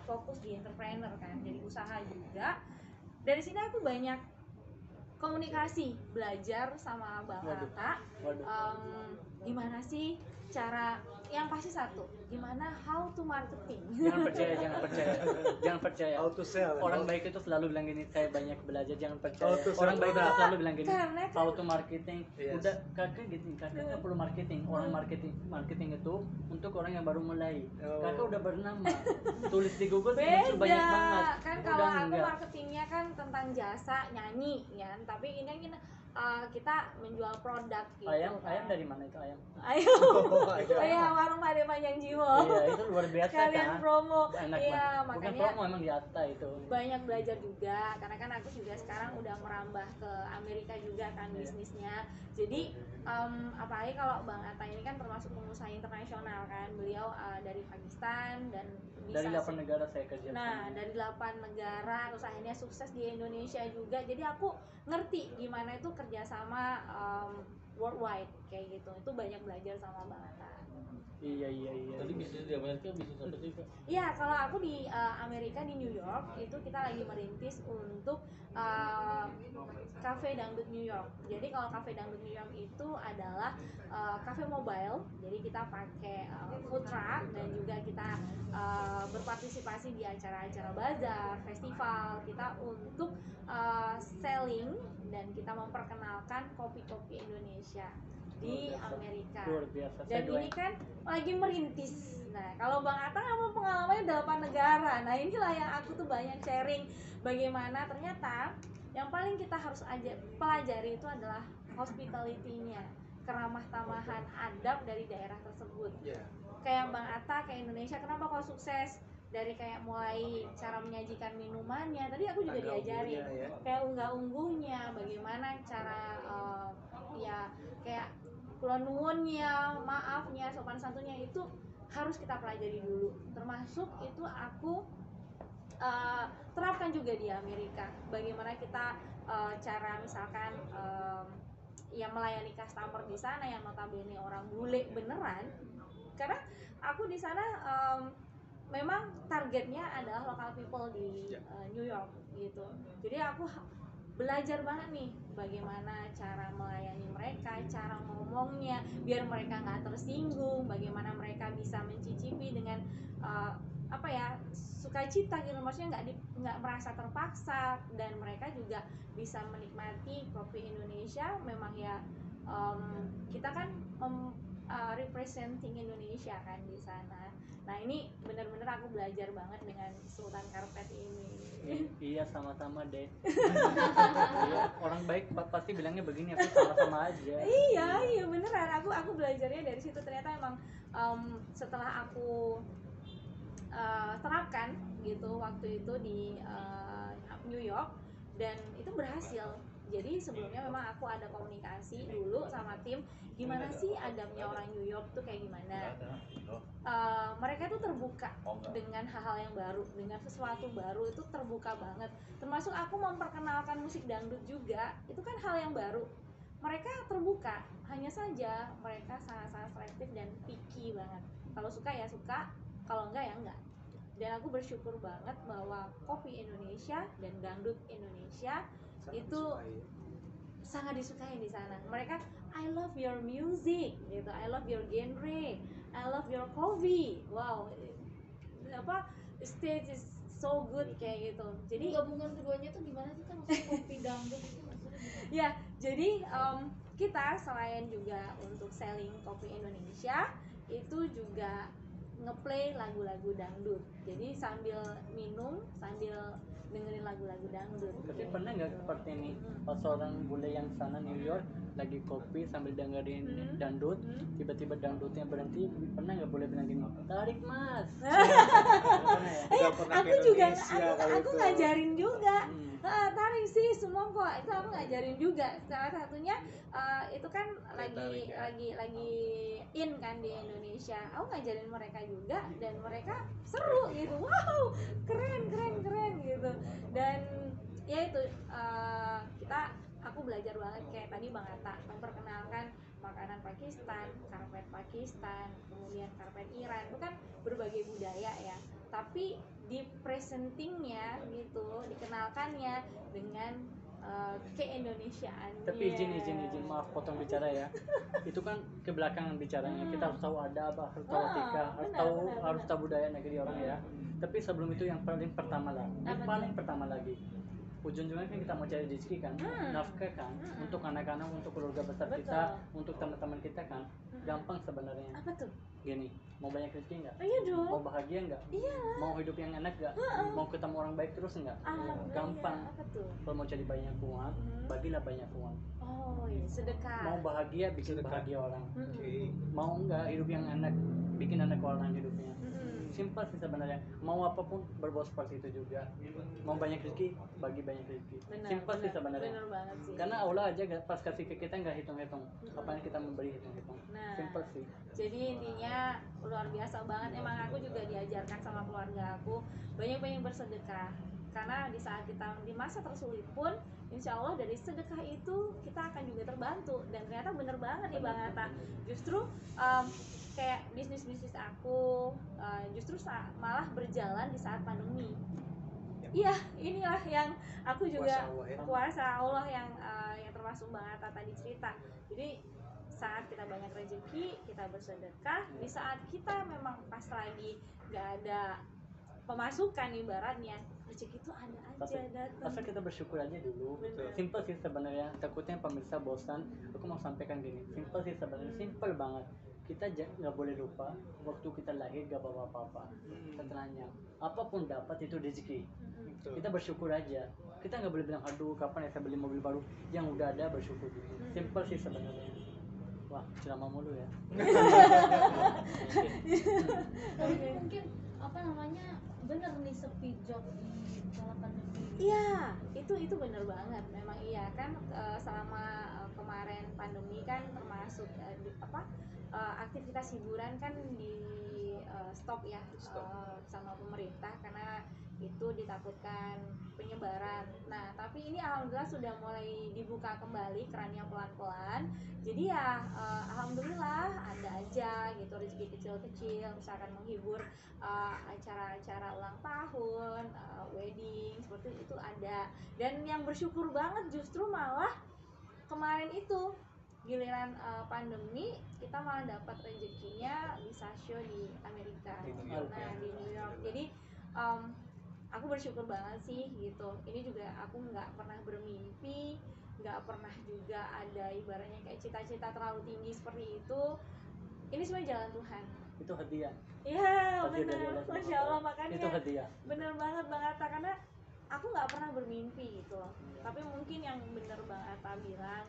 fokus di entrepreneur kan, jadi usaha juga. Dari sini aku banyak komunikasi, belajar sama Bang Atta. Gimana sih cara, yang pasti satu, gimana how to marketing. Jangan percaya. How to sell. Orang baik itu selalu bilang gini, saya banyak belajar, jangan percaya. Orang baik itu selalu bilang gini, how to marketing. Udah kakak nggak perlu marketing. Orang marketing itu untuk orang yang baru mulai. Kakak udah bernama, tulis di Google muncul banyak banget. Kan kalau aku marketingnya kan tentang jasa nyanyi ya, tapi ini kan kita menjual produk gitu. Ayam dari mana itu ayam? Ayam warung Pak Panjang Jiwo. Iya, itu luar biasa kan. Kalian promo. Enak Iya, bukan makanya promo, emang di Atta itu. Banyak belajar juga, karena kan aku juga sekarang udah merambah ke Amerika juga kan bisnisnya. Jadi apalagi kalau Bang Atta ini kan termasuk pengusaha internasional kan. Beliau dari Pakistan dan dari 8 negara saya kerja. Nah, dari 8 negara terus akhirnya sukses di Indonesia juga. Jadi aku ngerti gimana itu kerjasama worldwide kayak gitu. Itu banyak belajar sama Bang Atta. Iya. Tadi bisnis di Amerika bisnis apa sih, Kak? Iya, kalau aku di Amerika di New York itu kita lagi merintis untuk cafe dangdut New York. Jadi kalau cafe dangdut New York itu adalah cafe mobile. Jadi kita pakai food truck dan juga kita berpartisipasi di acara-acara bazar, festival kita untuk selling dan kita memperkenalkan kopi-kopi Indonesia di Amerika. Dan ini kan lagi merintis. Nah, kalau Bang Atta mau pengalamannya 8 negara. Nah, inilah yang aku tuh banyak sharing bagaimana ternyata yang paling kita harus pelajari itu adalah hospitality-nya, keramah tamahan adab dari daerah tersebut. Kayak Bang Atta ke Indonesia, kenapa kok sukses? Dari kayak mulai cara menyajikan minumannya, tadi aku juga diajarin kayak unggah-ungguhnya, bagaimana cara ya kayak kulon nuwunnya, maafnya, sopan santunnya itu harus kita pelajari dulu. Termasuk itu aku terapkan juga di Amerika. Bagaimana kita cara misalkan yang melayani customer di sana yang notabene orang bule beneran. Karena aku di sana memang targetnya adalah local people di New York gitu. Jadi aku belajar banget nih bagaimana cara melayani mereka, cara ngomongnya biar mereka nggak tersinggung, bagaimana mereka bisa mencicipi dengan sukacita gitu, maksudnya nggak merasa terpaksa, dan mereka juga bisa menikmati kopi Indonesia. Memang ya kita kan representing Indonesia kan di sana. Nah, ini benar-benar aku belajar banget dengan Sultan Karpet ini. Iya, sama-sama deh. Iya, orang baik pasti bilangnya begini, aku sama-sama aja. Iya beneran. Aku belajarnya dari situ. Ternyata emang setelah aku terapkan gitu waktu itu di New York, dan itu berhasil. Jadi sebelumnya memang aku ada komunikasi dulu sama tim, gimana sih adabnya orang New York tuh kayak gimana. Mereka tuh terbuka dengan hal-hal yang baru, dengan sesuatu baru itu terbuka banget. Termasuk aku memperkenalkan musik dangdut juga, itu kan hal yang baru. Mereka terbuka, hanya saja mereka sangat-sangat selektif dan picky banget. Kalau suka ya suka, kalau enggak ya enggak. Dan aku bersyukur banget bahwa kopi Indonesia dan dangdut Indonesia itu sangat disukai di sana. Mereka, I love your music gitu, I love your genre, I love your coffee. Wow, stage is so good kayak gitu. Jadi gabungan keduanya tuh gimana sih kan, maksudnya kopi dangdut itu maksudnya? Ya, jadi kita selain juga untuk selling kopi Indonesia, itu juga ngeplay lagu-lagu dangdut. Jadi sambil minum, sambil dengerin lagu-lagu dangdut. Tapi pernah nggak seperti ini, pas orang bule yang sana New York lagi kopi sambil dengerin dangdut, tiba-tiba dangdutnya berhenti, pernah nggak boleh bilang gini, tarik mas? Aku juga, aku ngajarin juga. Tarik sih semua kok, itu aku ngajarin juga. Salah satunya itu kan lagi in kan di Indonesia. Aku ngajarin mereka juga dan mereka seru gitu. Wow, keren gitu. Dan ya itu aku belajar banget kayak tadi Bang Atta memperkenalkan makanan Pakistan, karpet Pakistan, kemudian karpet Iran. Itu kan berbagai budaya ya. Tapi di presentingnya gitu, dikenalkannya dengan keindonesiaannya. Tapi izin maaf potong bicara ya. Itu kan kebelakangan bicaranya. Kita harus tahu adab, harus tahu etika, harus tahu budaya negeri orang ya. Tapi sebelum itu yang paling pertama lah, pertama lagi, ujung-ujungnya kan kita mau cari rezeki kan, nafkah kan, untuk anak-anak, untuk keluarga besar kita, untuk teman-teman kita kan, gampang sebenarnya. Apa tuh? Gini, mau banyak rezeki nggak? Iya dong. Mau bahagia nggak? Iya. Mau hidup yang enak nggak? Mau ketemu orang baik terus nggak? Gampang. Apa tuh? Kalau mau cari banyak uang, bagilah banyak uang. Oh iya, sedekah. Mau bahagia, bikin bahagia orang. Mau nggak hidup yang enak, bikin enak orang hidupnya. Simpel sih sebenarnya. Mau apapun berbuat seperti itu juga. Mau banyak rezeki, bagi banyak rezeki. Simpel sih sebenarnya. Bener banget sih. Karena Allah aja pas kasih ke kita nggak hitung-hitung. Apa yang kita memberi hitung-hitung. Nah, Simpel sih. jadi intinya luar biasa banget. Emang aku juga diajarkan sama keluarga aku banyak-banyak bersedekah. Karena di saat kita di masa tersulit pun, insya Allah dari sedekah itu kita akan juga terbantu. Dan ternyata bener banget nih Bang Atta. Justru kayak bisnis aku justru malah berjalan di saat pandemi. Iya, inilah yang aku juga kuasa Allah yang termasuk Bang Atta tadi cerita. Jadi saat kita banyak rezeki, kita bersedekah. Di saat kita memang pas lagi nggak ada pemasukan ibaratnya, rezeki itu ada aja datang. Asal kita bersyukur aja dulu. Simple sih sebenarnya. Takutnya pemirsa bosan. Aku mau sampaikan gini. Simple sih sebenarnya. Simple banget. Kita nggak boleh lupa waktu kita lahir gak bawa apa-apa. Setelahnya apapun dapat itu rezeki. Kita bersyukur aja. Kita nggak boleh bilang aduh kapan ya saya beli mobil baru. Yang udah ada bersyukur dulu. Simple sih sebenarnya. Wah ceramah mulu ya. Tapi mungkin apa namanya bener nih sepi job di kala pandemi. Iya, itu bener banget. Memang iya kan selama kemarin pandemi kan termasuk aktivitas hiburan kan di stop ya sama pemerintah karena itu ditakutkan penyebaran. Nah, tapi ini alhamdulillah sudah mulai dibuka kembali kerannya pelan-pelan. Jadi ya alhamdulillah ada aja gitu rezeki kecil-kecil, misalkan menghibur acara-acara ulang tahun, wedding seperti itu ada. Dan yang bersyukur banget justru malah kemarin itu giliran pandemi kita malah dapat rezekinya bisa show di Amerika, nah di New York. Jadi aku bersyukur banget sih gitu. Ini juga aku nggak pernah bermimpi, nggak pernah juga ada ibaratnya kayak cita-cita terlalu tinggi seperti itu. Ini semua jalan Tuhan. Itu hadiah. Iya benar, masya Allah. Makanya itu hadiah. Bener banget Bang Atta, karena aku nggak pernah bermimpi gitu loh. Tapi mungkin yang bener Bang Atta bilang,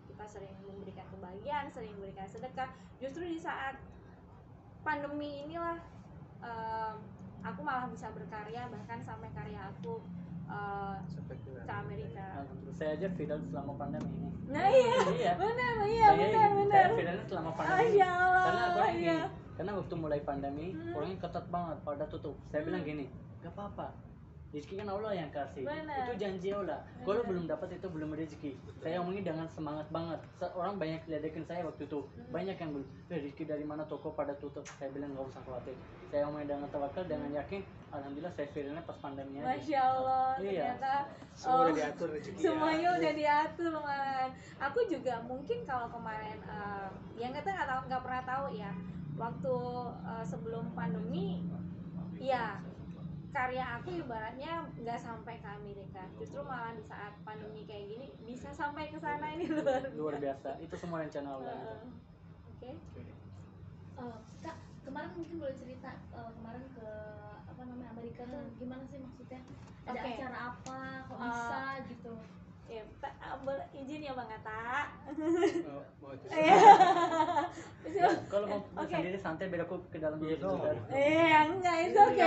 kita sering memberikan kebahagiaan, sering memberikan sedekah. Justru di saat pandemi inilah aku malah bisa berkarya, bahkan sampai karya aku ke Amerika. Saya aja viral selama pandemi ini. Nah iya, benar. Saya viralnya selama pandemi. Masya Allah. Karena aku gini, karena waktu mulai pandemi orangnya ketat banget, pada tutup. Saya bilang gini, gak apa-apa. Rezeki kan Allah yang kasih. Bener. Itu janji Allah. Kalau belum dapat itu belum rezeki. Saya omongin dengan semangat banget. Orang banyak ledekin saya waktu itu. Banyak yang bilang, rezeki dari mana, toko pada tutup. Saya bilang nggak usah khawatir. Saya omongin dengan tawakal, dengan yakin. Alhamdulillah saya viralnya pas pandemi aja. Masya Allah. Iya. Ternyata semua udah diatur rezeki. Semuanya udah diatur malahan. Aku juga mungkin kalau kemarin yang nggak pernah tahu ya. Waktu sebelum pandemi, ya karya aku ibaratnya nggak sampai ke Amerika, justru malah di saat pandemi kayak gini bisa sampai ke sana. Ini luar biasa. Itu semua rencana Allah. Oke. Kak, kemarin mungkin boleh cerita kemarin ke Amerika tuh gimana sih maksudnya? Ada acara apa? Kok bisa gitu? Ya, boleh izin ya Bang Atta. Kalau mau sendiri santai biar aku ke dalam dulu. Enggak, itu oke.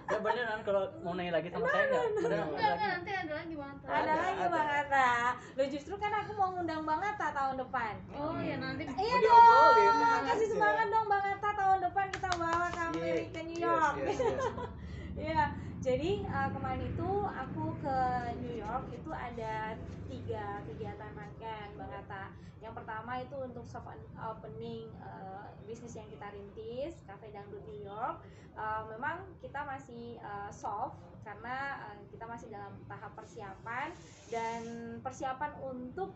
Ya beneran kalau mau nanya lagi sama saya enggak? Enggak, nanti ada lagi Bang Atta. Ada lagi Bang Atta. Loh justru kan aku mau ngundang Bang Atta tahun depan. Oh ya nanti. Iya dong. Kasih semangat dong Bang Atta, tahun depan kita bawa ke Amerika, New York. Iya, jadi kemarin itu aku ke New York itu ada 3 kegiatan rangkaian Bang Atta. Yang pertama itu untuk soft opening bisnis yang kita rintis, Cafe Dangdut New York. Memang kita masih soft karena kita masih dalam tahap persiapan dan persiapan untuk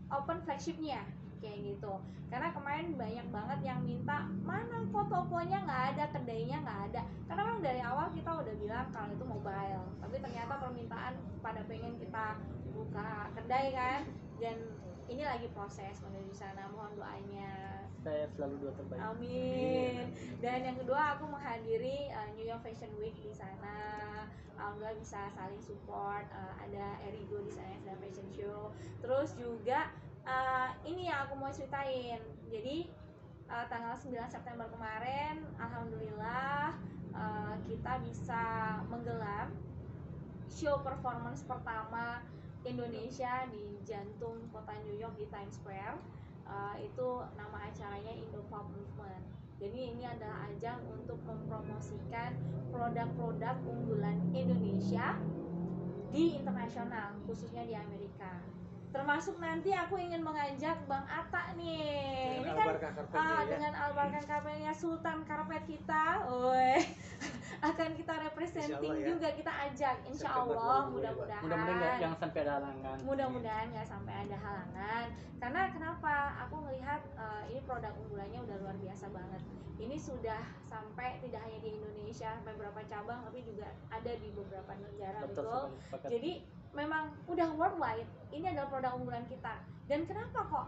open flagshipnya kayak gitu. Karena kemarin banyak banget yang minta mana kok tokonya nggak ada, kedainya nggak ada. Karena memang dari awal kita udah bilang kalau itu mobile, tapi ternyata permintaan pada pengen kita buka kedai kan, dan ini lagi proses menuju sana. Mohon doanya. Saya selalu doa terbaik. Amin. Dan yang kedua aku menghadiri New York Fashion Week di sana. Alhamdulillah bisa saling support. Ada Erigo di sana yang sedang fashion show. Terus juga ini yang aku mau ceritain. Jadi tanggal 9 September kemarin alhamdulillah kita bisa menggelar show performance pertama Indonesia di jantung kota New York di Times Square. Itu nama acaranya Indo Pop Movement. Jadi ini adalah ajang untuk mempromosikan produk-produk unggulan Indonesia di internasional, khususnya di Amerika. Termasuk nanti aku ingin mengajak Bang Atta nih. Ini kan dengan Albarkah Carpetnya Sultan Karpet kita, akan kita representing juga, kita ajak. Insya Allah mudah-mudahan jangan sampai ada halangan. Mudah-mudahan nggak sampai ada halangan. Karena kenapa? Aku melihat ini produk unggulannya udah luar biasa banget. Ini sudah sampai tidak hanya di Indonesia, sampai beberapa cabang, tapi juga ada di beberapa negara. Betul. Jadi memang udah worldwide. Ini adalah produk unggulan kita. Dan kenapa kok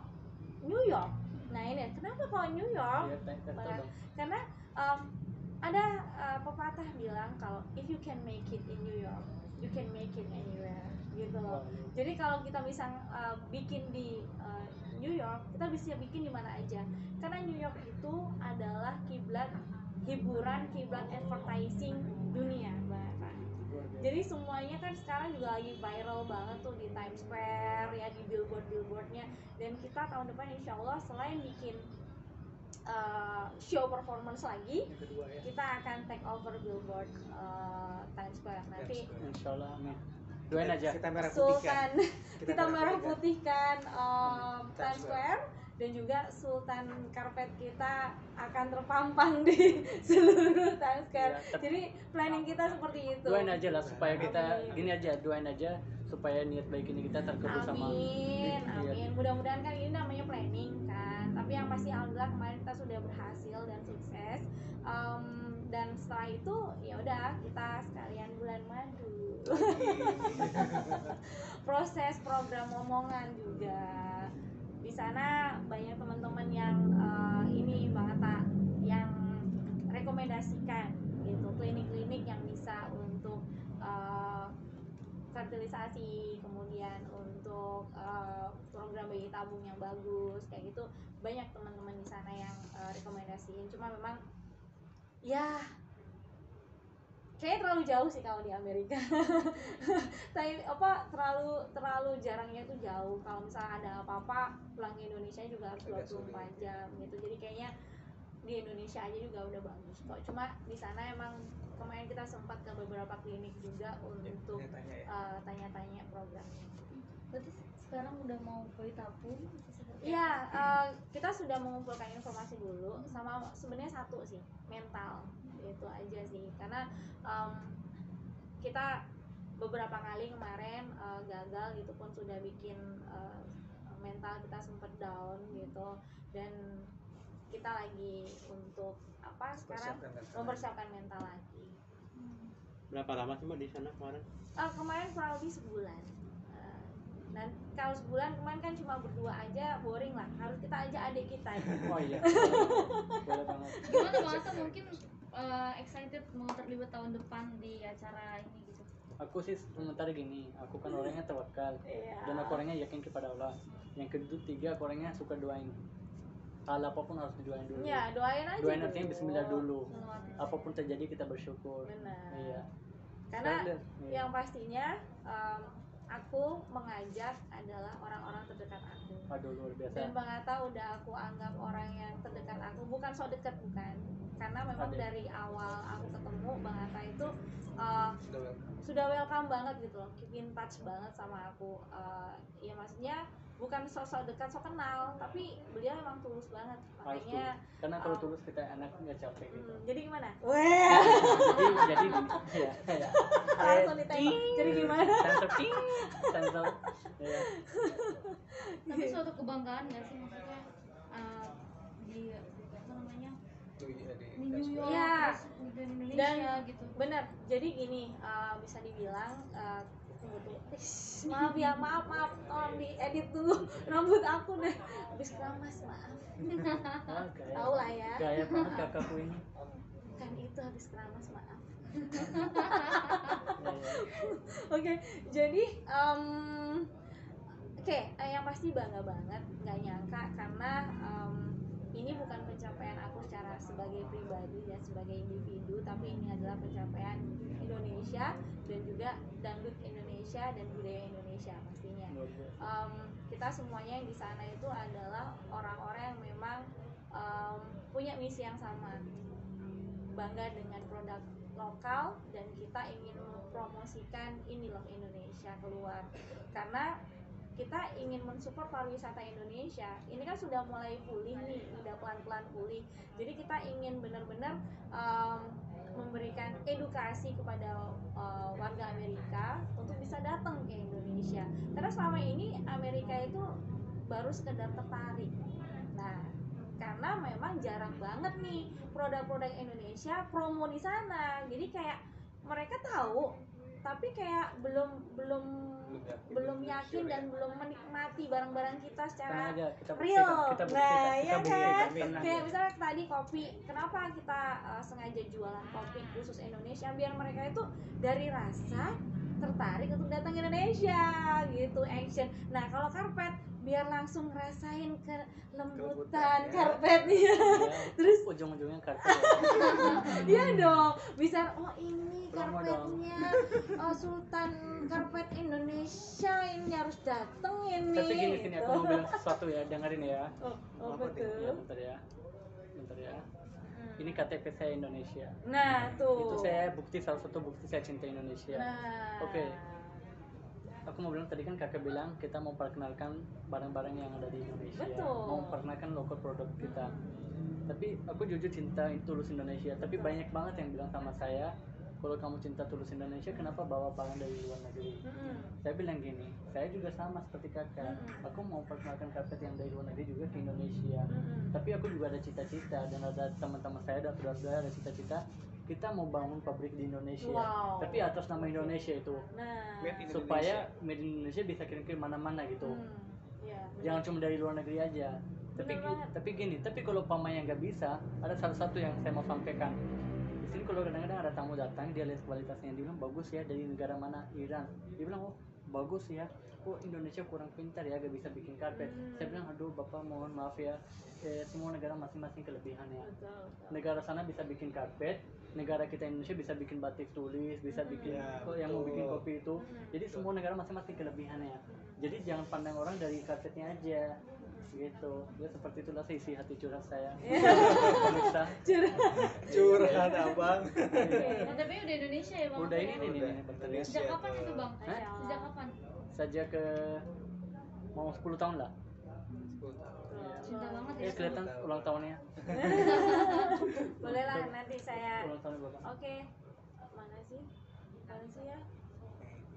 New York? Nah ini kenapa kok New York? Karena ada pepatah bilang kalau if you can make it in New York, you can make it anywhere, gitu loh. Jadi kalau kita bisa bikin di New York, kita bisa bikin di mana aja. Karena New York itu adalah kiblat hiburan, kiblat advertising dunia, Mbak. Jadi semuanya kan sekarang juga lagi viral banget tuh di Times Square ya, di billboardnya. Dan kita tahun depan insya Allah selain bikin show performance lagi, kita akan take over billboard Times Square nanti. Insya Allah, amin. Doain aja. Kita merah putihkan Times Square, dan juga Sultan Karpet kita akan terpampang di seluruh Times Square. Jadi planning kita seperti itu. Doain aja lah supaya kita gini aja, doain aja supaya niat baik ini kita terkabul sama. Amin. Mudah-mudahan kan ini namanya planning kan. Tapi yang pasti alhamdulillah kemarin kita sudah berhasil dan sukses. Dan setelah itu ya udah kita sekalian bulan madu. Proses program omongan juga. Di sana banyak teman-teman yang ini Bang Atta yang rekomendasikan gitu, klinik-klinik yang bisa untuk fertilisasi, kemudian untuk program bayi tabung yang bagus kayak gitu. Banyak teman-teman di sana yang rekomendasiin. Cuma memang ya kayaknya terlalu jauh sih kalau di Amerika. Tapi terlalu jarangnya itu jauh. Kalau misalnya ada apa-apa pulang ke Indonesia juga harus 24 jam gitu. Jadi kayaknya di Indonesia aja juga udah bagus kok. Cuma di sana emang kemarin kita sempat ke beberapa klinik juga untuk tanya-tanya programnya. Berarti sekarang udah mau bayi tabung? Iya, kita sudah mengumpulkan informasi dulu, sama sebenarnya satu sih, mental. Itu aja sih, karena kita beberapa kali kemarin gagal gitu pun sudah bikin mental kita sempat down gitu. Dan kita lagi untuk apa sekarang mempersiapkan mental lagi. Berapa lama sih Mbak di sana kemarin? Kemarin kurang lebih sebulan. Dan kalau sebulan kemarin kan cuma berdua aja, boring lah. Harus kita ajak adik kita. Oh iya. Boleh banget. Gimana Bang Atta mungkin excited mau terlibat tahun depan di acara ini gitu? Aku sih sementara gini, aku kan orangnya tawakal dan aku orangnya yakin kepada Allah. Yang ketiga, aku orangnya suka doain. Hal apapun harus didoain dulu. Ya, doain aja. Doain artinya bismillah dulu. Apapun terjadi kita bersyukur. Benar. Iya. Karena yang pastinya aku mengajak adalah orang-orang terdekat aku. Aduh, luar biasa. Dan Bang Atta udah aku anggap orang yang terdekat aku, bukan so dekat bukan. karena memang Ada. dari awal aku ketemu Bang Atta itu sudah welcome banget gitu loh, keep in touch banget sama aku. Ya maksudnya bukan sosok dekat, sok kenal, tapi beliau emang tulus banget, Harus makanya tulus. Karena kalau tulus kita enak nggak capek gitu. jadi gimana? jadi ya Langsung ditembak. Jadi gimana? sensor ya. Tapi suatu kebanggaan nggak sih maksudnya di apa namanya di New York Ya. terus di Indonesia gitu. Bener, jadi gini, bisa dibilang tunggu tuh. Maaf ya, maaf, tolong diedit dulu rambut aku deh, habis keramas, maaf. Tahu lah ya. Gaya banget kakakku ini. Kan itu habis keramas, maaf. Ya. Oke, jadi yang pasti bangga banget, nggak nyangka karena ini bukan pencapaian aku secara sebagai pribadi dan sebagai individu, tapi ini adalah pencapaian Indonesia dan juga dangdut Indonesia dan budaya Indonesia pastinya. Kita semuanya yang di sana itu adalah orang-orang yang memang punya misi yang sama, bangga dengan produk lokal, dan kita ingin mempromosikan ini loh Indonesia keluar, karena kita ingin mensupport pariwisata Indonesia. Ini kan sudah mulai pulih nih, udah pelan-pelan pulih. Jadi kita ingin benar-benar memberikan edukasi kepada warga Amerika untuk bisa datang ke Indonesia. Karena selama ini Amerika itu baru sekedar tertarik. Nah, karena memang jarang banget nih produk-produk Indonesia promo di sana. Jadi kayak mereka tahu, tapi kayak belum yakin dan belum menikmati barang-barang kita secara real. Nah, ya kan? Kayak misalnya tadi kopi, kenapa kita sengaja jualan kopi khusus Indonesia, biar mereka itu dari rasa tertarik untuk datang ke Indonesia gitu, action. Nah, kalau karpet biar langsung ngerasain kelembutan karpetnya. Terus ujung-ujungnya karpet. iya dong, bisa ini karpetnya Sultan Karpet Indonesia, ini harus dateng ini. Tapi gini aku mau bilang sesuatu ya, dengerin ya. Oh betul. Ya, bentar ya. Ini KTP saya Indonesia. Nah tuh. Itu saya salah satu bukti saya cinta Indonesia. Nah. Oke. Aku mau bilang tadi kan kakak bilang kita mau perkenalkan barang-barang yang ada di Indonesia. Betul. Mau perkenalkan lokal produk kita. Tapi aku jujur cinta tulus Indonesia. Tapi banyak banget yang bilang sama saya, kalau kamu cinta tulus Indonesia, kenapa bawa barang dari luar negeri? Saya bilang gini, saya juga sama seperti kakak. Aku mau perkenalkan karpet yang dari luar negeri juga ke Indonesia. Tapi aku juga ada cita-cita, dan ada teman-teman saya dan saudara-saudara ada cita-cita, kita mau bangun pabrik di Indonesia. Tapi atas nama Indonesia itu. Supaya made in Indonesia bisa kirim ke mana-mana gitu. Jangan cuma dari luar negeri aja. Tapi kalau pamanya nggak bisa, ada salah satu yang saya mau sampaikan. Di sini kalau kadang-kadang ada tamu datang, dia lihat kualitasnya, dia bilang bagus ya, dari negara mana, Iran. Dia bilang, oh bagus ya, oh Indonesia kurang pintar ya, gak bisa bikin karpet. Saya bilang, aduh bapak mohon maaf ya, semua negara masing-masing kelebihannya. Negara sana bisa bikin karpet, negara kita Indonesia bisa bikin batik tulis, bisa bikin yang mau bikin kopi itu. Jadi semua negara masing-masing kelebihannya. Jadi jangan pandang orang dari karpetnya aja gitu. Ya seperti itulah isi hati curhat saya. Curhat abang. Tapi udah Indonesia ya bang? Udah ini betul. Sejak kapan itu bang? Sejak kapan? Sejak mau 10 tahun lah. 10 tahun. Cinta banget ya. Kelihatan ulang tahunnya. Boleh lah nanti saya. Ulang tahun bapak. Oke. Mana sih ya?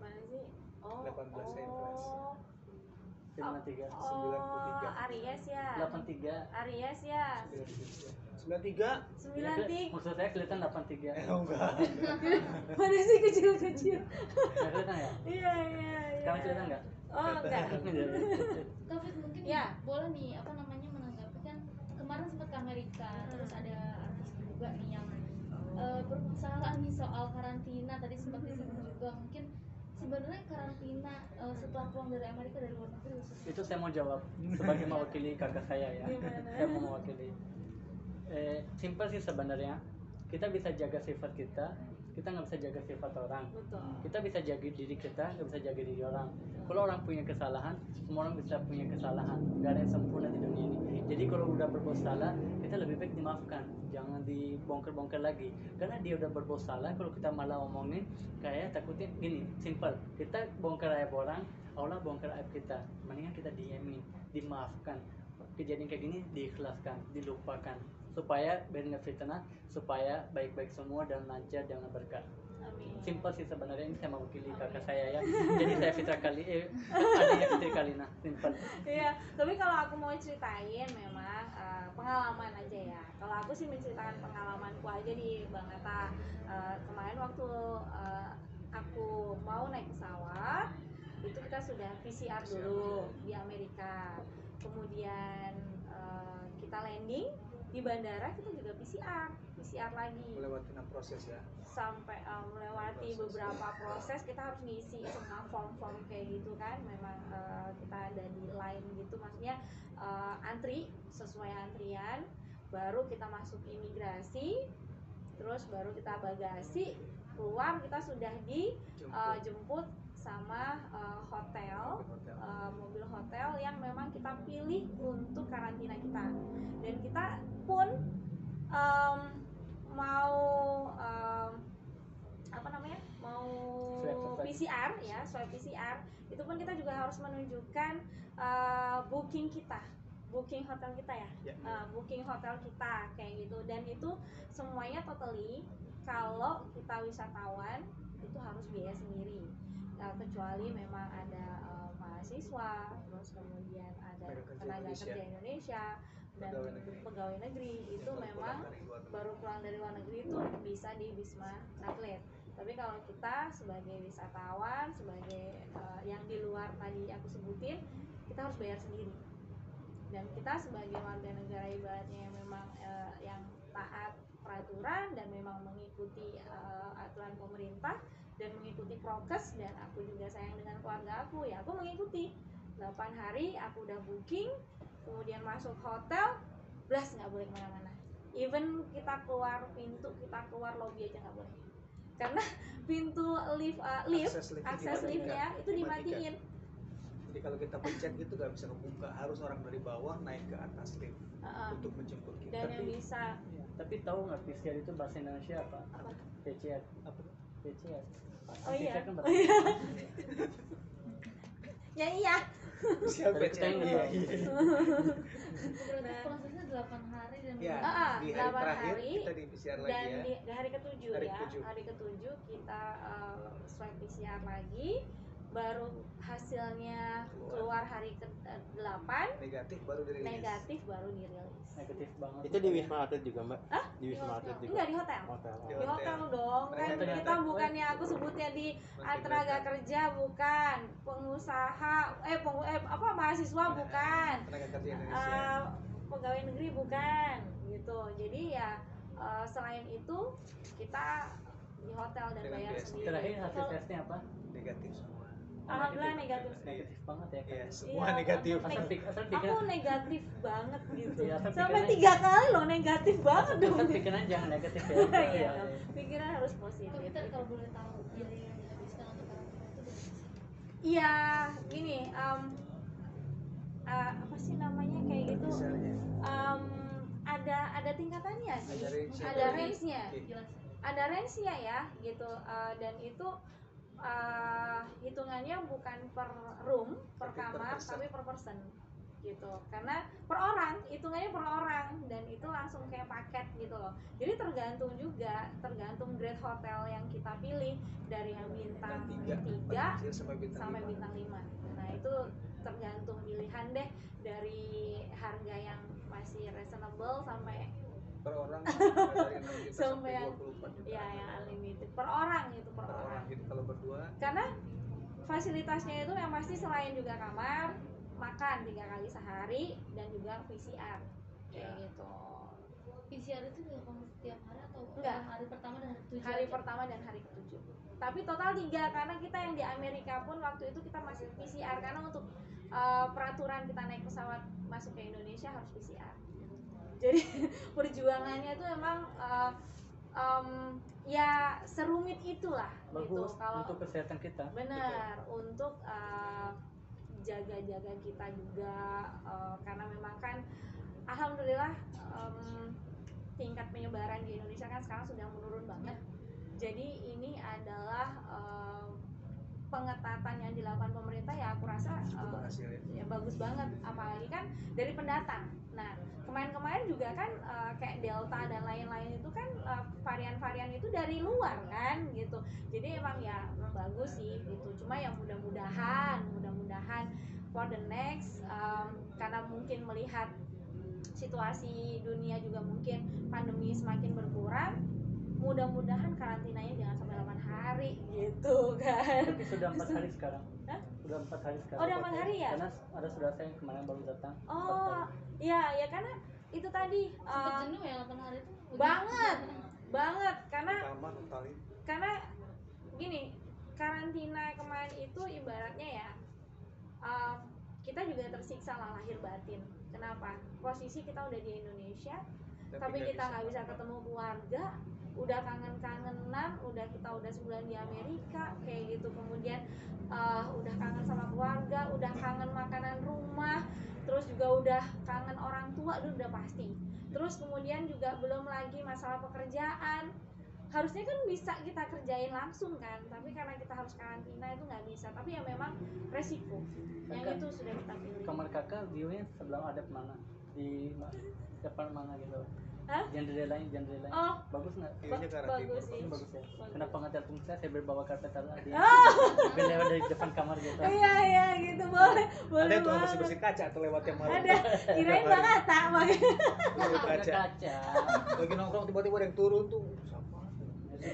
Mana sih? Oh. 18 Februari. 93. Aries ya. 83. Aries ya. 93. 93. Maksud saya kelihatan 83. Enggak. Mana sih kecil-kecil? Nggak kelihatan ya? Iya. Sekarang kelihatan nggak? Oh enggak. Covid mungkin Ya. boleh nih apa namanya menanggapi kan kemarin sempat ke Amerika, terus ada artis juga nih yang bermasalah nih soal karantina, tadi sempat disinggung juga. Mungkin sebenarnya karantina setelah pulang dari Amerika, dari luar negeri khususnya. Itu saya mau jawab sebagai mewakili kakak saya ya. Gimana? Saya mau mewakili. Simpel sih sebenarnya. Kita bisa jaga sifat kita kita nggak bisa jaga sifat orang. Betul. Kita bisa jaga diri kita, nggak bisa jaga diri orang. Kalau orang punya kesalahan, semua orang bisa punya kesalahan. Gak ada yang sempurna di dunia ini. Jadi kalau udah berbuat salah, kita lebih baik dimaafkan, jangan dibongkar-bongkar lagi. Karena dia udah berbuat salah, kalau kita malah ngomongin, kayak takutnya gini, simple. Kita bongkar aib orang, Allah bongkar aib kita. Mendingan kita diemin, dimaafkan. Kejadian kayak gini diikhlaskan, dilupakan, supaya biar nggak fitnah, supaya baik-baik semua dan lancar dengan berkah. Amin. Simpel sih sebenarnya, ini saya mewakili kakak saya ya. Jadi saya adanya Fitri Kalina, simpel. Iya, tapi kalau aku mau ceritain memang pengalaman aja ya. Kalau aku sih menceritakan pengalamanku aja di Bang Nata. Kemarin waktu aku mau naik pesawat, itu kita sudah PCR dulu di Amerika. Kemudian kita landing di bandara, kita juga PCR lagi. Melewati proses ya. Sampai melewati beberapa proses, kita harus ngisi semua form-form kayak gitu kan. Memang kita ada di line gitu, maksudnya antri sesuai antrian, baru kita masuk imigrasi, terus baru kita bagasi, keluar kita sudah dijemput sama hotel, mobil hotel yang memang kita pilih untuk karantina kita. Dan kita pun mau mau PCR ya, swab PCR, itu pun kita juga harus menunjukkan booking hotel kita ya, booking hotel kita kayak gitu. Dan itu semuanya totally, kalau kita wisatawan itu harus biaya sendiri, kecuali memang ada mahasiswa, terus kemudian ada tenaga kerja Indonesia dan pegawai negeri, itu memang baru pulang dari luar negeri itu bisa di Wisma Atlet. Tapi kalau kita sebagai wisatawan, sebagai yang di luar tadi aku sebutin, kita harus bayar sendiri. Dan kita sebagai warga negara ibaratnya yang memang yang taat peraturan dan memang mengikuti aturan pemerintah dan mengikuti prokes, dan aku juga sayang dengan keluarga aku, ya aku mengikuti 8 hari aku udah booking, kemudian masuk hotel, belas nggak boleh kemana-mana. Even kita keluar pintu, kita keluar lobby aja nggak boleh, karena pintu akses liftnya itu dimatiin. Jadi kalau kita pencet gitu nggak bisa kebuka, harus orang dari bawah naik ke atas lift untuk menjemput kita. Dan yang bisa Tapi tahu nggak PCR itu bahasa Indonesia apa? PCR. Apa? PCR. Oh iya. Kan Oh iya. Ya iya. Siapa Kita yang iya. Berarti prosesnya 8 hari dan Ya, di hari 8 terakhir hari, kita di PCR lagi dan ya. di hari ke-7 Hari ya. ke-7. Hari ke-7 kita swab PCR lagi, baru hasilnya keluar hari ke-8 Negatif baru dirilis. negatif, baru dirilis. negatif banget. Itu di Wisma Atlet juga, Mbak? Hah? Di Wisma Atlet juga. Enggak, di hotel. Hotel. Di Di hotel dong, kan Ternyata. kita bukannya aku sebutnya di tenaga kerja, bukan pengusaha, mahasiswa bukan, Tenaga kerja Indonesia. pegawai negeri bukan, gitu. Jadi ya selain itu kita di hotel dan Dengan bayar biaya sendiri. Terakhir hasil Kalau- tesnya apa? Negatif semua. Alhamdulillah negatif. Negatif banget ya. Iya, Kan? semua Iya, negatif. Asal pikiran. Aku negatif banget gitu. Iya, asal Sampai pikiran. 3 kali loh negatif banget dong. Asal pikiran jangan negatif ya. Iya, pikiran harus positif. Kalau kita kalau boleh tahu biaya yang dihabiskan untuk karantina itu berapa sih? Iya, gini, apa sih namanya kayak gitu? Misalnya. Ada tingkatannya sih, Ada range-nya. ada range-nya, Oke. Jelas. ada range-nya ya, gitu. Dan itu hitungannya bukan per room, per Tapi per kamar, person. tapi per person, gitu. Karena per orang, hitungannya per orang, dan itu langsung kayak paket gitu loh. Jadi tergantung grade hotel yang kita pilih, dari yang bintang 3 sampai bintang 5. Nah itu tergantung pilihan deh, dari harga yang masih reasonable sampai Per orang dari 6 juta sampai yang 24 juta. ya yang unlimited per orang itu per Per orang orang. gitu kalau berdua. Karena fasilitasnya itu yang pasti selain juga kamar, makan 3 kali sehari, dan juga PCR kayak Ya. gitu. PCR itu dilakukan setiap hari atau Enggak. hari pertama dan hari ke-7 Hari aja? pertama dan hari ke-7. Tapi total 3, karena kita yang di Amerika pun waktu itu kita masih PCR, karena untuk peraturan kita naik pesawat masuk ke Indonesia harus PCR. Jadi perjuangannya itu memang ya serumit itulah gitu bagus kalau untuk kesehatan kita. benar untuk jaga-jaga kita juga karena memang kan alhamdulillah tingkat penyebaran di Indonesia kan sekarang sudah menurun banget. Jadi ini adalah pengetatan yang dilakukan pemerintah ya aku rasa ya bagus banget, apalagi kan dari pendatang. Nah kemarin-kemarin juga kan kayak Delta dan lain-lain itu kan varian-varian itu dari luar kan gitu. Jadi emang ya bagus sih gitu. Cuma yang mudah-mudahan for the next karena mungkin melihat situasi dunia juga mungkin pandemi semakin berkurang, mudah-mudahan karantinanya jangan sampai 8 hari gitu kan. Tapi sudah 4 hari sekarang. Hah? Udah 4 hari sekarang. Oh, udah 4 hari ya? Karena ada saudara saya yang kemarin baru datang. Oh, iya ya karena itu tadi Sempet jenuh ya 8 hari itu. banget karena gini, karantina kemarin itu ibaratnya ya kita juga tersiksa lah lahir batin. Kenapa? Posisi kita udah di Indonesia, tapi kita nggak bisa ketemu keluarga, udah kangen-kangenan, kita udah sebulan di Amerika kayak gitu, kemudian udah kangen sama keluarga, udah kangen makanan rumah, terus juga udah kangen orang tua, itu udah pasti. Terus kemudian juga belum lagi masalah pekerjaan, harusnya kan bisa kita kerjain langsung kan, tapi karena kita harus karantina itu nggak bisa. Tapi ya memang resiko yang itu sudah kita pilih. Kamar kakak view-nya sebelah ada mana? Di depan mana gitu? Hah? Jendela lain. Oh, Bagus nggak? bagus sih. Bagus ya. Bagus. Kenapa nggak telepon saya berbawa karpet tadi? Oh. Lewat dari depan kamar gitu. Iya gitu boleh Ada tuh banget. bersih-bersih kaca tuh lewat yang malam. Ada, kirain Bang Atta makanya. kaca. Kaca. Lagi nongkrong tiba-tiba ada yang turun tuh sama.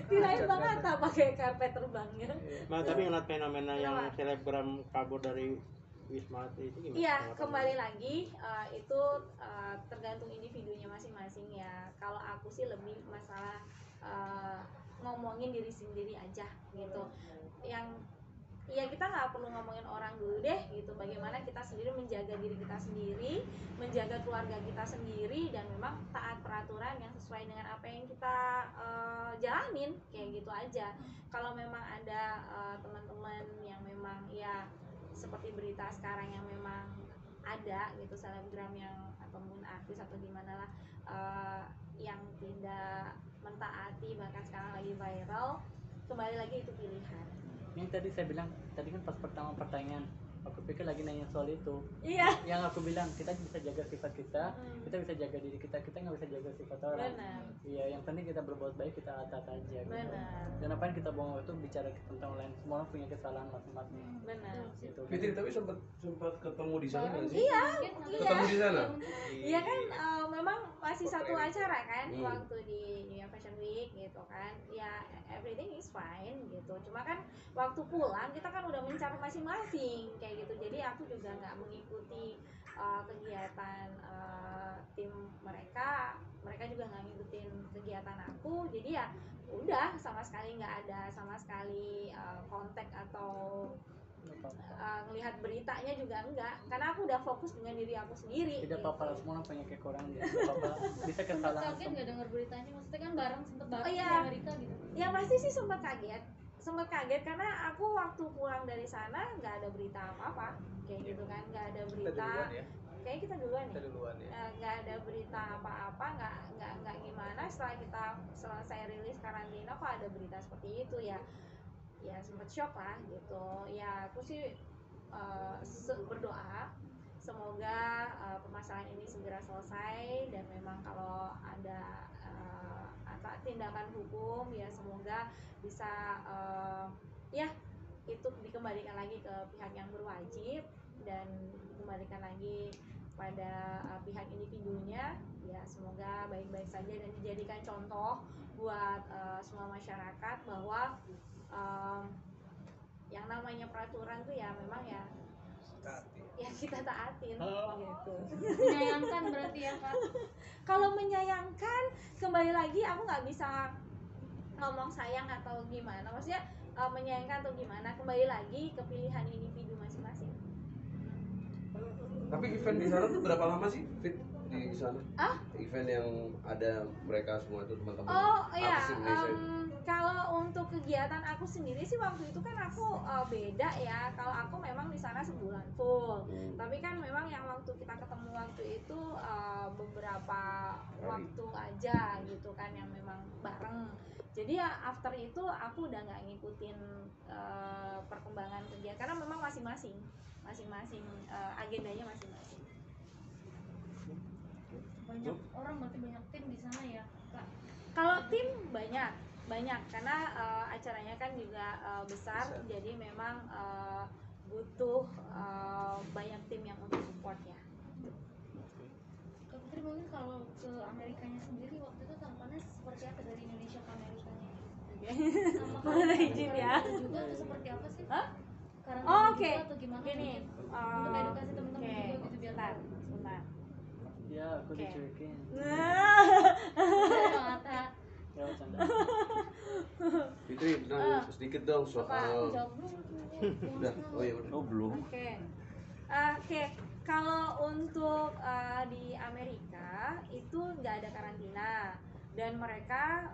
Kirain Bang Atta pakai karpet terbangnya. Nah, tapi ngeliat fenomena yang Kenapa? selebgram kabur dari Wisma Atlet itu gimana? Iya, Tanggapan kembali Anda? lagi itu tergantung individunya masing-masing ya. Kalau aku sih lebih masalah ngomongin diri sendiri aja gitu. Yang ya kita nggak perlu ngomongin orang dulu deh gitu. Bagaimana kita sendiri menjaga diri kita sendiri, menjaga keluarga kita sendiri, dan memang taat peraturan yang sesuai dengan apa yang kita jalanin kayak gitu aja. Kalau memang ada teman-teman yang memang ya seperti berita sekarang yang memang ada gitu, selebgram yang ataupun artis atau gimana lah yang tidak mentaati, bahkan sekarang lagi viral, kembali lagi itu pilihan. Ini tadi saya bilang, tadi kan pas pertama pertanyaan, aku pikir lagi nanya soal itu. Iya. Yang aku bilang, kita bisa jaga sifat kita, kita bisa jaga diri kita nggak bisa jaga sifat orang. Benar. Iya, yang penting kita berbuat baik, kita atas aja gitu. Benar. Dan ngapain kita buang waktu bicara tentang lain, semua orang punya kesalahan masing-masing. Benar. Gitu. Fitri tapi sempat ketemu di sana nggak sih? Iya. Ketemu di sana? Iya kan memang masih satu acara kan Hmm. waktu di New York Fashion Week gitu kan. Ya everything is fine gitu. Cuma kan waktu pulang kita kan udah mencari masing-masing kayak gitu. Jadi aku juga nggak mengikuti kegiatan tim mereka juga nggak ngikutin kegiatan aku. Jadi ya udah sama sekali nggak ada sama sekali kontak atau ngelihat beritanya juga enggak, karena aku udah fokus dengan diri aku sendiri. Tidak gitu. apa-apa, semua orang punya kekurangan ya. Apa-apa bisa Sempet kesalahan. kaget nggak dengar beritanya? Maksudnya kan sempet bareng Oh, iya. di Amerika gitu. Ya pasti sih sempat kaget karena aku waktu pulang dari sana nggak ada berita apa-apa kayak gitu kan, nggak ada Kita berita. duluan ya. Kayak kita duluan Kita ya. duluan ya. Nggak ada berita apa-apa, nggak gimana. Setelah kita selesai rilis karantina kok ada berita seperti itu ya sempat shock lah gitu ya. Aku sih berdoa semoga permasalahan ini segera selesai, dan memang kalau ada tindakan hukum ya semoga bisa ya itu dikembalikan lagi ke pihak yang berwajib dan dikembalikan lagi pada pihak individunya ya. Semoga baik-baik saja dan dijadikan contoh buat semua masyarakat bahwa yang namanya peraturan tuh ya memang ya kita taatin gitu. Menyayangkan berarti ya Kak. Kalau menyayangkan kembali lagi aku nggak bisa ngomong sayang atau gimana, maksudnya menyayangkan atau gimana kembali lagi ke pilihan individu masing-masing. Tapi event di sana tuh berapa lama sih? Fit? di sana? Ah? Event yang ada mereka semua itu teman-teman. Oh iya, artis Indonesia itu. kalau untuk kegiatan aku sendiri sih waktu itu kan aku beda ya. Kalau aku memang di sana sebulan full. Tapi kan memang yang waktu kita ketemu waktu itu beberapa waktu aja gitu kan yang memang bareng. Jadi ya after itu aku udah nggak ngikutin perkembangan kegiatan karena memang masing-masing agendanya masing-masing. Banyak orang, berarti banyak tim di sana ya Kak? Kalau tim banyak karena acaranya kan juga besar, jadi memang butuh banyak tim yang untuk support ya. Kak Fitri, mungkin kalau ke Amerikanya sendiri waktu itu tahapannya seperti apa dari Indonesia ke Amerikanya? Mana izin ya? Juga atau seperti apa sih? Hah? Karantina Oh, juga oke. atau gimana? Gini, Untuk edukasi teman-teman oke, juga gitu biar tahu. sebentar. Ya, aku Oke. dicuekin. Dari mata. Ya, canda. Fitri, bilang sedikit dong Apa? soal. Jawab dulu. Udah, oh ya udah. Oh belum. Oke. Kalau untuk di Amerika itu nggak ada karantina dan mereka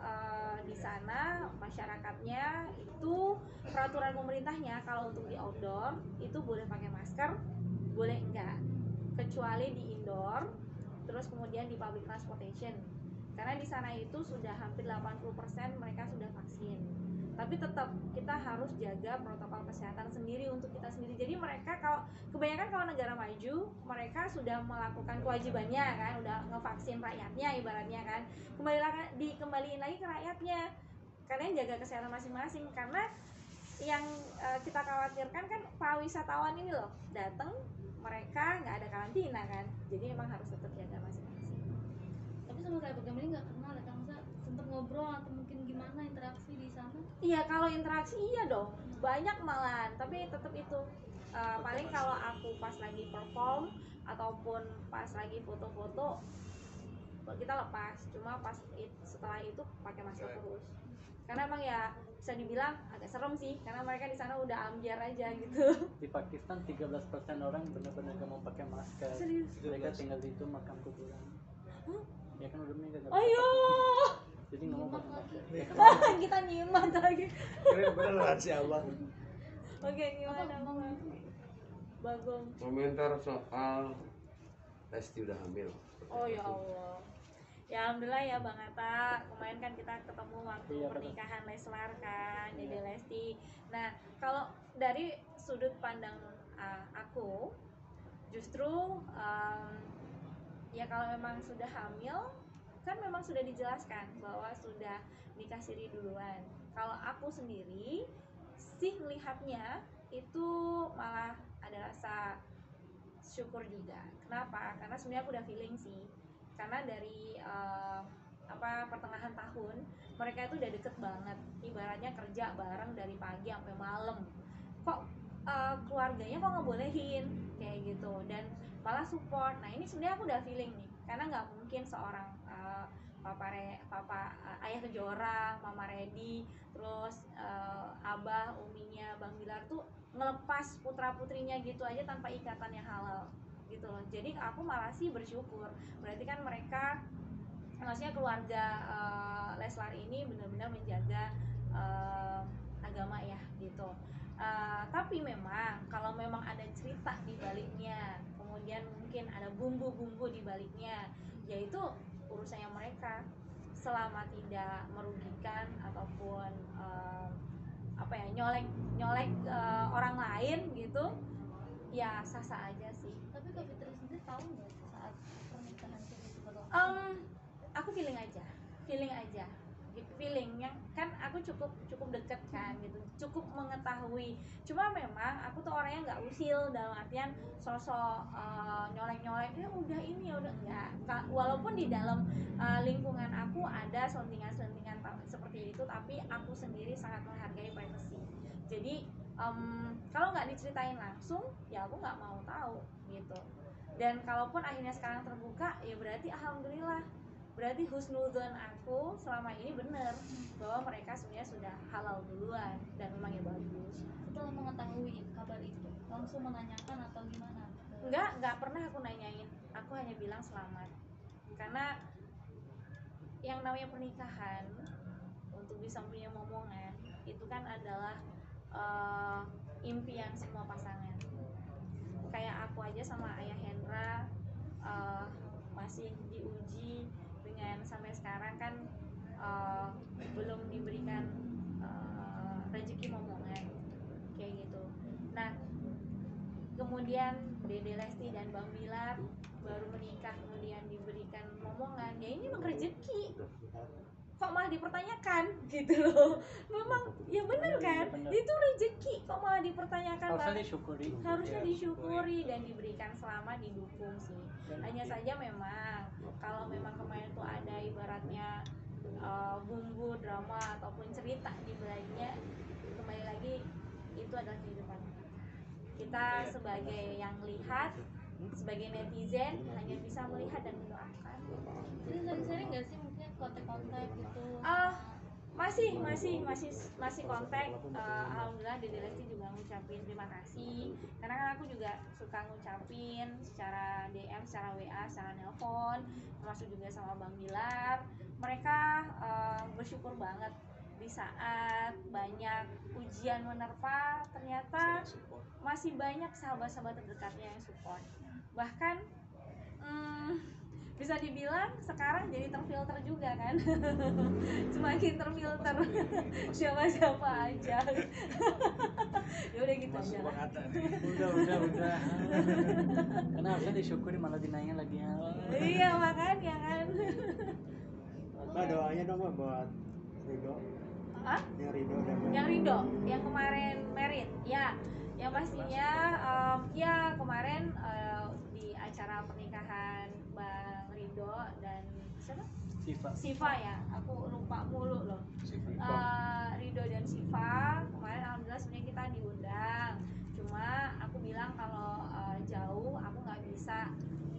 di sana masyarakatnya itu peraturan pemerintahnya kalau untuk di outdoor itu boleh pakai masker, boleh enggak, kecuali di indoor, terus kemudian di public transportation. Karena di sana itu sudah hampir 80% mereka sudah vaksin. Tapi tetap kita harus jaga protokol kesehatan sendiri untuk kita sendiri. Jadi mereka kebanyakan kalau negara maju, mereka sudah melakukan kewajibannya kan, udah ngevaksin rakyatnya ibaratnya kan. Dikembaliin lagi ke rakyatnya. Kalian jaga kesehatan masing-masing karena yang kita khawatirkan kan para wisatawan ini loh datang mereka nggak ada karantina kan. Jadi emang harus tetap jaga masing-masing. Tapi sama kayak bagaimana nggak kenal ya Kang, sempat ngobrol atau mungkin gimana interaksi di sana? Iya, kalau interaksi iya dong, banyak malahan. Tapi tetap itu paling kalau aku pas lagi perform ataupun pas lagi foto-foto kita lepas. Cuma pas setelah itu pakai masker terus. Karena emang ya bisa dibilang agak serem sih, karena mereka di sana udah ambiar aja gitu. Di Pakistan 13% orang benar-benar gak mau pakai masker. Serius? Mereka tinggal di itu makam kuburan. Ya kan udah meninggal. Ayo, Jadi nggak mau pakai masker. Ya kan kita nyimak lagi. Keren bener rahasia abang. Oke, gimana Bang? Bagong. Komentar soal Lesti udah hamil. Oh ya Allah. Ya alhamdulillah ya Bang Atta, kemarin kan kita ketemu waktu Iya, betul. pernikahan Leslar kan, Dede Lesti. Nah, kalau dari sudut pandang aku, justru ya kalau memang sudah hamil, kan memang sudah dijelaskan bahwa sudah nikah siri duluan. Kalau aku sendiri sih melihatnya itu malah ada rasa syukur juga. Kenapa? Karena sebenarnya aku udah feeling sih. Karena dari pertengahan tahun mereka itu udah deket banget, ibaratnya kerja bareng dari pagi sampai malam. Kok keluarganya kok ngebolehin kayak gitu dan malah support. Nah ini sebenarnya aku udah feeling nih, karena nggak mungkin seorang ayah Kejora, Mama Redi, terus abah, uminya Bang Bilar tuh ngelepas putra putrinya gitu aja tanpa ikatan yang halal gitu loh. Jadi aku malah sih bersyukur, berarti kan mereka maksudnya keluarga Leslar ini benar-benar menjaga agama ya gitu. Tapi memang kalau memang ada cerita di baliknya, kemudian mungkin ada bumbu-bumbu di baliknya, yaitu urusannya mereka, selama tidak merugikan ataupun nyolek orang lain gitu, ya sah-sah aja sih. Tapi Kak Fitri sendiri tahu nggak saat pernikahan itu berlangsung? Aku feeling aja feelingnya kan aku cukup deket kan gitu, cukup mengetahui. Cuma memang aku tuh orangnya nggak usil dalam artian sosok nyolek ya udah ini ya udah enggak. Walaupun di dalam lingkungan aku ada selentingan seperti itu, tapi aku sendiri sangat menghargai privacy. Jadi kalau nggak diceritain langsung ya aku nggak mau tahu gitu. Dan kalaupun akhirnya sekarang terbuka ya berarti alhamdulillah, berarti husnuzon aku selama ini benar bahwa mereka sebenarnya sudah halal duluan dan memang ya bagus. Setelah mengetahui kabar itu langsung menanyakan atau gimana? Enggak pernah aku nanyain, aku hanya bilang selamat karena yang namanya pernikahan untuk bisa punya momongan itu kan adalah impian semua pasangan. Kayak aku aja sama Ayah Hendra masih diuji dengan sampai sekarang kan belum diberikan rezeki momongan kayak gitu. Nah, kemudian Dede Lesti dan Bang Bilar baru menikah kemudian diberikan momongan, ya ini memang rezeki. Kok malah dipertanyakan gitu loh. Memang ya benar kan, itu rezeki kok malah dipertanyakan. Harusnya disyukuri dan diberikan selama didukung sih. Hanya saja memang kalau memang kemarin tuh ada ibaratnya bumbu drama ataupun cerita di baliknya, kembali lagi itu adalah kehidupan. Kita sebagai yang lihat, sebagai netizen hanya bisa melihat dan mendoakan. Jadi sering-sering nggak sih mungkin kontak-kontak gitu? Masih kontak. Alhamdulillah Dede Lesti juga ngucapin terima kasih, karena kan aku juga suka ngucapin secara DM, secara WA, secara nelpon, termasuk juga sama Bang Bilar. Mereka bersyukur banget di saat banyak ujian menerpa, ternyata masih banyak sahabat-sahabat terdekatnya yang support. Bahkan bisa dibilang sekarang jadi terfilter juga kan. Semakin terfilter siapa-siapa aja. Ya udah gitu aja lah. Udah. Karena harusnya disyukuri malah dinanya lagi. Iya makanya kan. Mbak, doanya dong Mbak buat Rido. Hah? Yang Rido, yang kemarin merit. Ya, yang pastinya ya kemarin di acara pernikahan Bang Rido dan siapa? Siva ya, aku lupa mulu loh. Rido dan Siva kemarin alhamdulillah sebenarnya kita diundang. Cuma aku bilang kalau jauh aku nggak bisa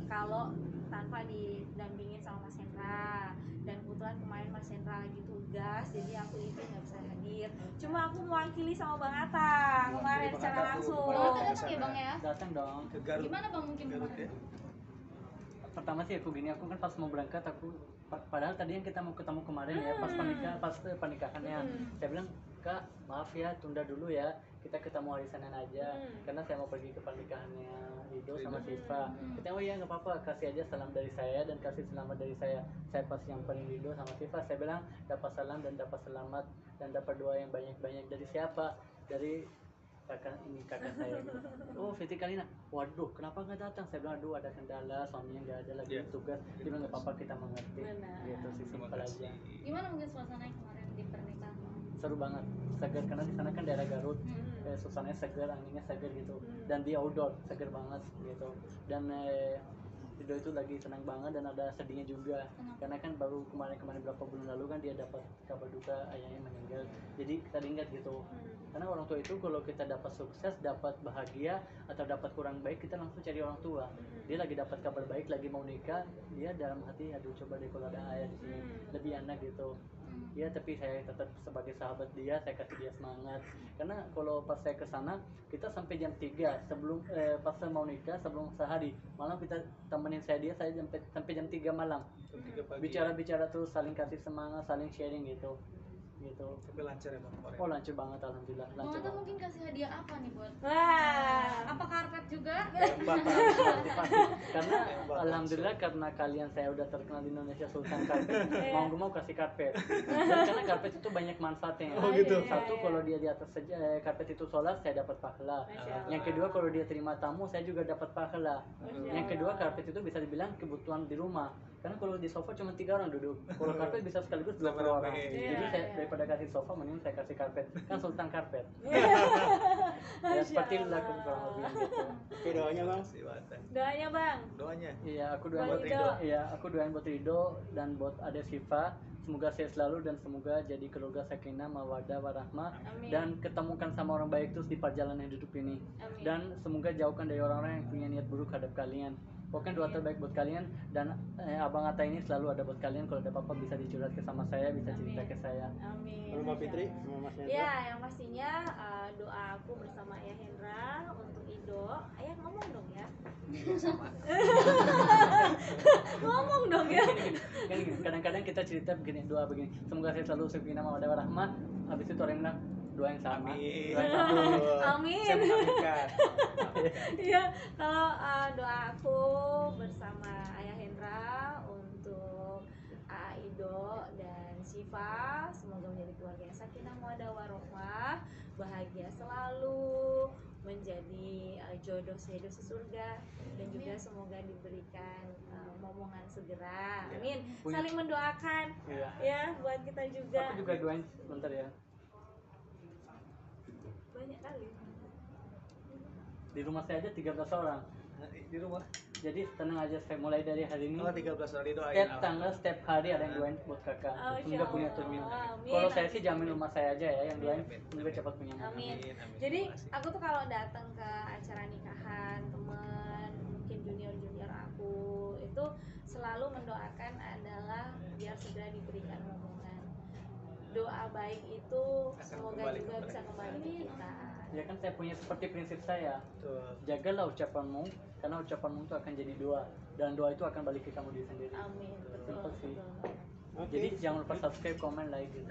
kalau tanpa didampingin sama Mas Hendra, dan kebetulan kemarin Mas Hendra lagi tugas jadi aku itu nggak bisa hadir. Cuma aku mewakili sama Bang Atta kemarin secara langsung. Datang ya Bang ya? Datang dong. Gimana Bang mungkin kemarin? Pertama sih aku kan pas mau berangkat aku padahal tadi yang kita mau ketemu kemarin ya pas pernikahannya saya bilang, Kak maaf ya tunda dulu ya, kita ketemu hari Senin aja karena saya mau pergi ke pernikahannya Rido sama Siva. Kita oh ya nggak apa-apa, kasih aja salam dari saya dan kasih selamat dari saya pas yang paling Rido sama Siva saya bilang dapat salam dan dapat selamat dan dapat doa yang banyak-banyak dari siapa, dari kakak saya gitu. Oh Siti Kalina, waduh kenapa nggak datang? Saya bilang aduh ada kendala, suaminya nggak ada lagi tugas. Dia bilang nggak apa-apa kita mengerti. Gitu sih simpel aja. Gimana mungkin suasananya kemarin di pernikahan? Seru banget, segar karena di sana kan daerah Garut, suasananya segar, anginnya segar gitu, dan di outdoor segar banget gitu. Dan Rido itu lagi senang banget dan ada sedihnya juga. Karena kan baru kemarin berapa bulan lalu kan dia dapat kabar duka ayahnya meninggal. Jadi kita ingat gitu. Karena orang tua itu kalau kita dapat sukses, dapat bahagia atau dapat kurang baik, kita langsung cari orang tua. Dia lagi dapat kabar baik, lagi mau nikah, dia dalam hati aduh coba deh kalau ada ayah di sini lebih enak gitu. Ya tapi saya tetap sebagai sahabat dia, saya kasih dia semangat. Karena kalau pas saya kesana kita sampai jam 3 sebelum pas saya mau nikah, sebelum sehari malam kita temenin saya sampai jam 3 malam. Bicara terus, saling kasih semangat, saling sharing gitu. Tapi lancar ya Bang? Oh lancar banget alhamdulillah. Bang Atta mungkin kasih hadiah apa nih buat? Apa karpet juga? Karena alhamdulillah karena kalian saya udah terkenal di Indonesia Sultan Karpet, mau kasih karpet. Dan karena karpet itu banyak manfaatnya. Satu kalau dia di atas karpet itu sholat saya dapat pahala. Yang kedua kalau dia terima tamu saya juga dapat pahala. Yang kedua karpet itu bisa dibilang kebutuhan di rumah. Karena kalau di sofa cuma 3 orang duduk, kalau karpet bisa sekaligus 20 orang. Jadi saya daripada kasih sofa mending saya kasih karpet, kan Sultan Karpet. Ya seperti itu lah kurang lebih gitu. Oke, doanya Bang. Doanya Bang. Iya aku doain buat Rido. Iya aku doain buat Rido dan buat Ade Siva. Semoga sehat selalu dan semoga jadi keluarga sakinah mawaddah warahmah dan ketemukan sama orang baik terus di perjalanan hidup ini. Dan semoga jauhkan dari orang-orang yang punya niat buruk hadap kalian. Pokoknya doa terbaik buat kalian dan Abang Atta ini selalu ada buat kalian. Kalau ada apa-apa bisa dicurhat ke sama saya, bisa cerita ke saya. Amin. Mbak Fitri sama Mas Hendra. Ya, yang pastinya doa aku bersama Ayah Hendra untuk Rido. Ayah ngomong dong ya. Sama. Ngomong dong ya. Kadang-kadang kita cerita begini, doa begini, semoga saya selalu sakinah mawaddah warahmah. Habis itu orang bilang doa yang sama. Amin. Doa yang sama. Amin. Saya mengaminkan. Iya, kalau doa aku bersama Ayah Hendra untuk Aido dan Syifa, semoga menjadi keluarga yang sakinah mawaddah warahmah, bahagia selalu, menjadi jodoh sehidup sesurga, dan juga semoga diberikan momongan segera. Amin. Saling mendoakan Iya. ya buat kita juga. Aku juga doain sebentar ya. Banyak kali. Di rumah saya aja 13 orang. Di rumah. Jadi tenang aja, saya mulai dari hari ini. Oh, 13 hari doain. Setiap tanggal, setiap hari ada yang doain buat kakak. Oh, Semoga Insya punya Allah. terminal. Amin, Kalau saya amin. sih jamin rumah saya aja ya yang doain. Amin. Semoga cepat punya anak. Amin. Amin. Jadi Terima kasih. aku tuh kalau datang ke acara nikahan teman, mungkin junior aku itu selalu mendoakan adalah biar segera diberikan momongan. Doa baik itu semoga kembali juga kepada bisa kita. kembali ke kita. Ya kan saya punya seperti prinsip saya. Betul. Jagalah ucapanmu, karena ucapanmu itu akan jadi doa, dan doa itu akan balik ke kamu diri sendiri. Amin. Betul. Simpel sih. Betul. Oke. Jadi jangan lupa subscribe, komen, like gitu.